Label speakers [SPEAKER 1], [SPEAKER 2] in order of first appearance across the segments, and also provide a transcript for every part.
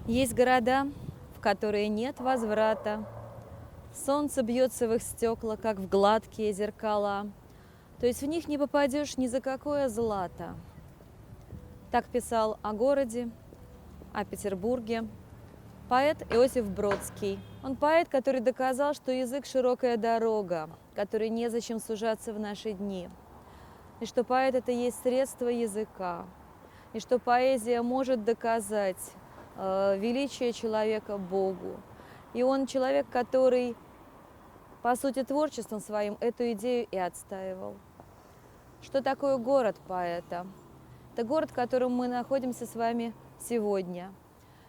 [SPEAKER 1] Есть города, в которые нет возврата. Солнце бьется в их стекла, как в гладкие зеркала. То есть в них не попадешь ни за какое злато. Так писал о городе, о Петербурге поэт Иосиф Бродский. Он поэт, который доказал, что язык – широкая дорога, которой незачем сужаться в наши дни. И что поэт – это есть средство языка. И что поэзия может доказать величие человека Богу. И он человек, который, по сути, творчеством своим эту идею и отстаивал. Что такое город поэта? Это город, в котором мы находимся с вами сегодня.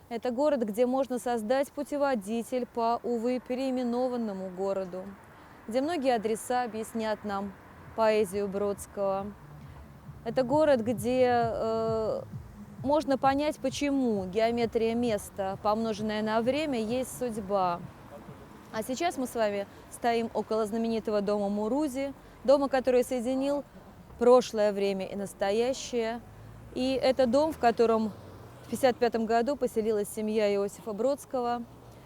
[SPEAKER 1] Это город, где можно создать путеводитель по, увы, переименованному городу, где многие адреса объяснят нам поэзию Бродского. Это город, где можно понять, почему геометрия места, помноженная на время, есть судьба. А сейчас мы с вами стоим около знаменитого дома Мурузи, дома, который соединил прошлое время и настоящее. И это дом, в котором в 1955 году поселилась семья Иосифа Бродского,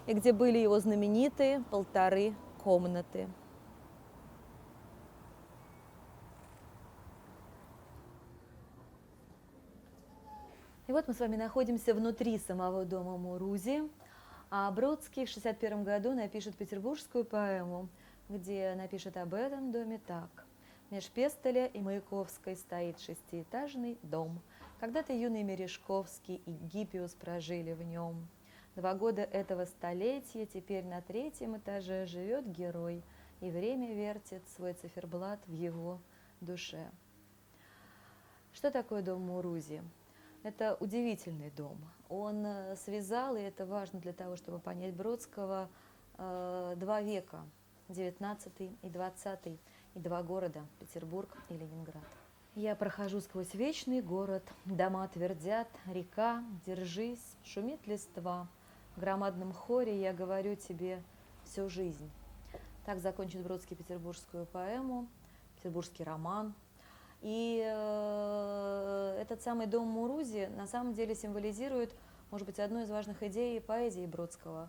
[SPEAKER 1] и где были его знаменитые 1,5 комнаты. И вот мы с вами находимся внутри самого дома Мурузи, а Бродский в 1961 году напишет петербургскую поэму, где напишет об этом доме так. Меж Пестеля и Маяковской стоит 6-этажный дом. Когда-то юный Мережковский и Гиппиус прожили в нем. 2 года этого столетия теперь на 3-м этаже живет герой, и время вертит свой циферблат в его душе. Что такое дом Мурузи? Это удивительный дом. Он связал, и это важно для того, чтобы понять Бродского, 2 века, 19 и 20, и 2 города, Петербург и Ленинград. Я прохожу сквозь вечный город, дома твердят, река, держись, шумит листва. В громадном хоре я говорю тебе всю жизнь. Так закончит Бродский петербургскую поэму, петербургский роман. И этот самый дом Мурузи на самом деле символизирует, может быть, одну из важных идей поэзии Бродского.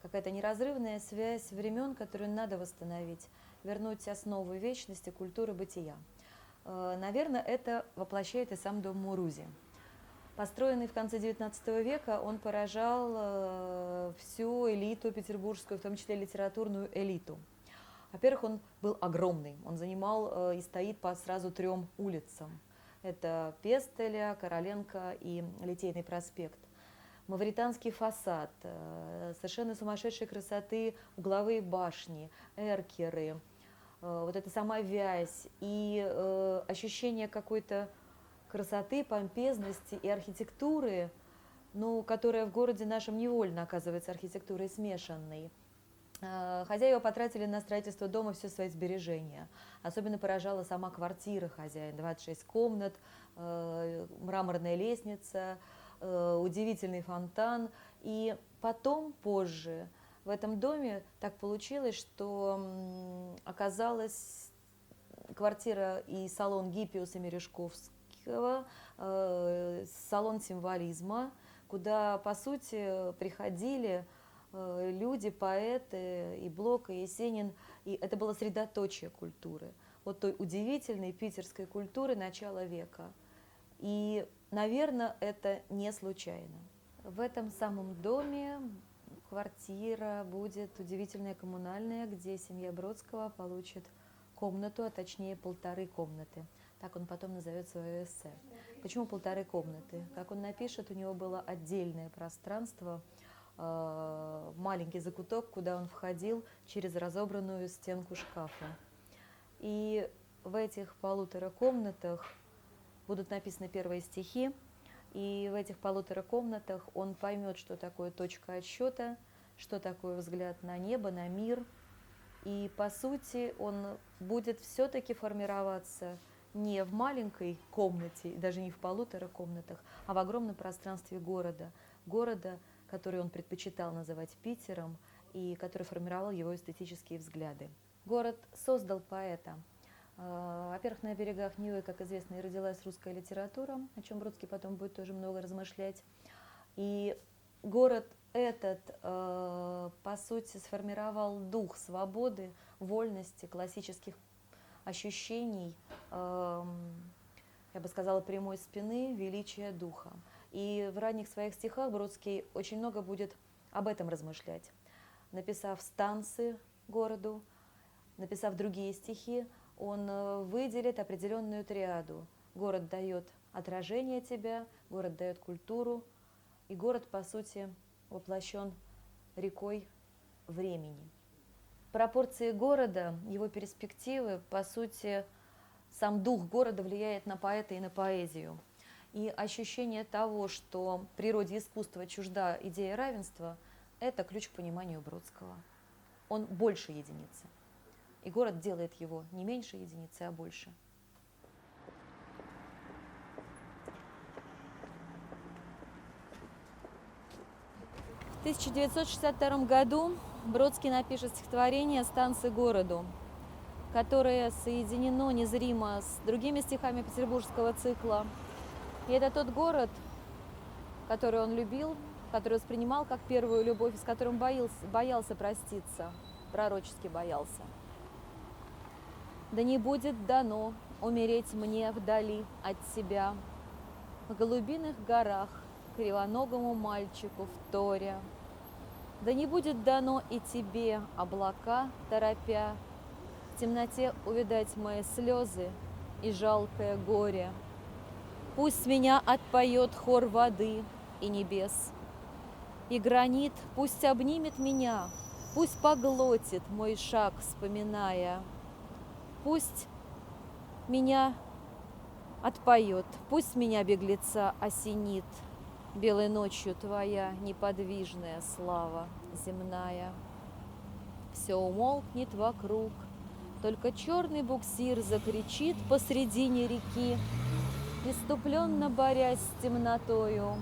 [SPEAKER 1] Какая-то неразрывная связь времен, которую надо восстановить, вернуть основу вечности, культуры бытия. Наверное, это воплощает и сам дом Мурузи. Построенный в конце XIX века, он поражал всю элиту петербургскую, в том числе литературную элиту. Во-первых, он был огромный, он занимал и стоит по сразу 3 улицам. Это Пестеля, Короленко и Литейный проспект. Мавританский фасад, совершенно сумасшедшей красоты угловые башни, эркеры, вот эта сама вязь и ощущение какой-то красоты, помпезности и архитектуры, ну, которая в городе нашем невольно оказывается архитектурой смешанной. Хозяева потратили на строительство дома все свои сбережения. Особенно поражала сама квартира хозяина. 26 комнат, мраморная лестница, удивительный фонтан. И потом, позже, в этом доме так получилось, что оказалась квартира и салон Гиппиуса Мережковского, салон символизма, куда, по сути, приходили люди, поэты, и Блок, и Есенин, и это было средоточие культуры, вот той удивительной питерской культуры начала века. И, наверное, это не случайно. В этом самом доме квартира будет удивительная коммунальная, где семья Бродского получит комнату, а точнее 1,5 комнаты. Так он потом назовет свое эссе. Почему 1,5 комнаты? Как он напишет, у него было отдельное пространство, маленький закуток, куда он входил через разобранную стенку шкафа. И в этих 1,5 комнатах будут написаны первые стихи, и в этих 1,5 комнатах он поймет, что такое точка отсчета, что такое взгляд на небо, на мир, И по сути он будет все-таки формироваться не в маленькой комнате, даже не в 1,5 комнатах, а в огромном пространстве города. Города, который он предпочитал называть Питером и который формировал его эстетические взгляды. Город создал поэта. Во-первых, на берегах Невы, как известно, и родилась русская литература, о чем Бродский потом будет тоже много размышлять. И город этот, по сути, сформировал дух свободы, вольности, классических ощущений, я бы сказала, прямой спины, величия духа. И в ранних своих стихах Бродский очень много будет об этом размышлять. Написав станцы городу, написав другие стихи, он выделит определенную триаду. Город дает отражение тебя, город дает культуру, и город, по сути, воплощен рекой времени. Пропорции города, его перспективы, по сути, сам дух города влияет на поэта и на поэзию. И ощущение того, что природе искусства чужда идея равенства, это ключ к пониманию Бродского. Он больше единицы. И город делает его не меньше единицы, а больше. В 1962 году Бродский напишет стихотворение «Станцы городу», которое соединено незримо с другими стихами петербургского цикла. И это тот город, который он любил, который воспринимал как первую любовь, с которым боялся проститься, пророчески боялся. «Да не будет дано умереть мне вдали от тебя, в голубиных горах, кривоногому мальчику вторя. Да не будет дано и тебе, облака торопя, в темноте увидать мои слезы и жалкое горе. Пусть меня отпоет хор воды и небес, и гранит пусть обнимет меня, пусть поглотит мой шаг, вспоминая. Пусть меня отпоет, пусть меня, беглеца, осенит белой ночью твоя неподвижная слава земная. Все умолкнет вокруг, только черный буксир закричит посредине реки, иступленно борясь с темнотою.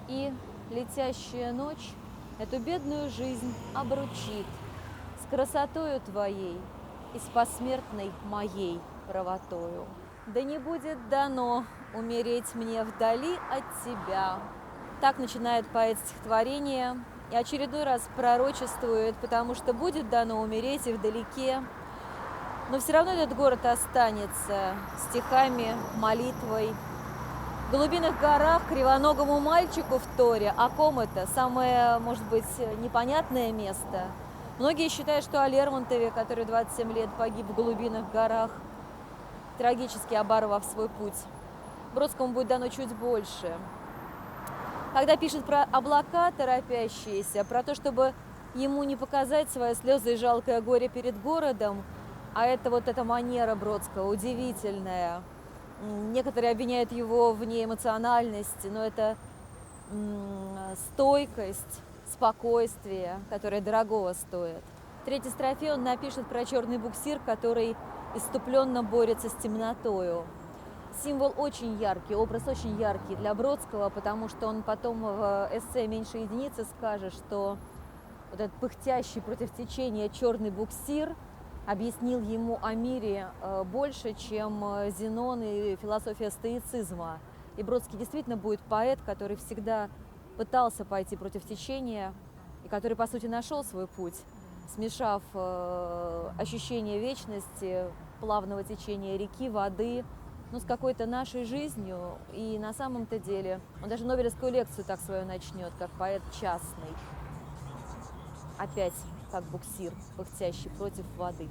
[SPEAKER 1] И летящая ночь эту бедную жизнь обручит с красотою твоей и с посмертной моей правотою. Да не будет дано умереть мне вдали от тебя. Так начинает поэт стихотворение и очередной раз пророчествует, потому что будет дано умереть и вдалеке. Но все равно этот город останется стихами, молитвой. В голубиных горах кривоногому мальчику вторя. О ком это? Самое, может быть, непонятное место. Многие считают, что о Лермонтове, который 27 лет погиб в голубиных горах, трагически оборвав свой путь. Бродскому будет дано чуть больше. Когда пишет про облака торопящиеся, про то, чтобы ему не показать свои слезы и жалкое горе перед городом, а это вот эта манера Бродского удивительная. Некоторые обвиняют его в неэмоциональности, но это стойкость, спокойствие, которое дорогого стоит. В третьей строфе он напишет про черный буксир, который исступленно борется с темнотою. Символ очень яркий, образ очень яркий для Бродского, потому что он потом в эссе «Меньше единицы» скажет, что вот этот пыхтящий против течения черный буксир объяснил ему о мире больше, чем Зенон и философия стоицизма. И Бродский действительно будет поэт, который всегда пытался пойти против течения и который, по сути, нашел свой путь, смешав ощущение вечности, плавного течения реки, воды, ну, с какой-то нашей жизнью. И на самом-то деле он даже Нобелевскую лекцию так свою начнет, как поэт частный. Опять как буксир, пыхтящий против воды.